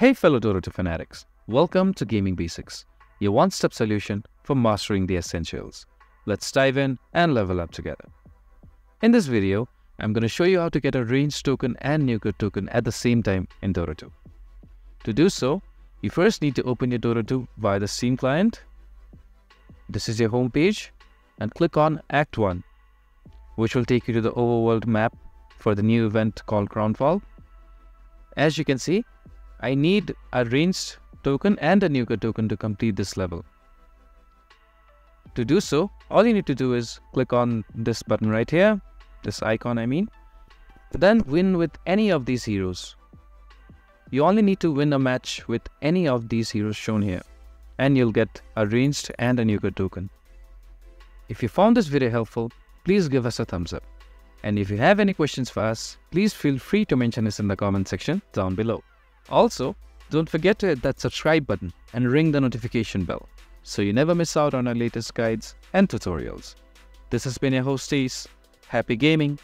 Hey fellow Dota fanatics, welcome to Gaming Basics, your one-step solution for mastering the essentials. Let's dive in and level up together. In this video, I'm going to show you how to get a Ranged token and Nuker token at the same time in Dota 2. To do so, you first need to open your Dota 2 via the Steam client. This is your home page, and click on Act 1, which will take you to the overworld map for the new event called Crownfall. As you can see, I need a Ranged token and a Nuker token to complete this level. To do so, all you need to do is click on this button right here, this icon I mean, then win with any of these heroes. You only need to win a match with any of these heroes shown here, and you'll get a Ranged and a Nuker token. If you found this video helpful, please give us a thumbs up. And if you have any questions for us, please feel free to mention us in the comment section down below. Also, don't forget to hit that subscribe button and ring the notification bell so you never miss out on our latest guides and tutorials. This has been your host Ace. Happy gaming!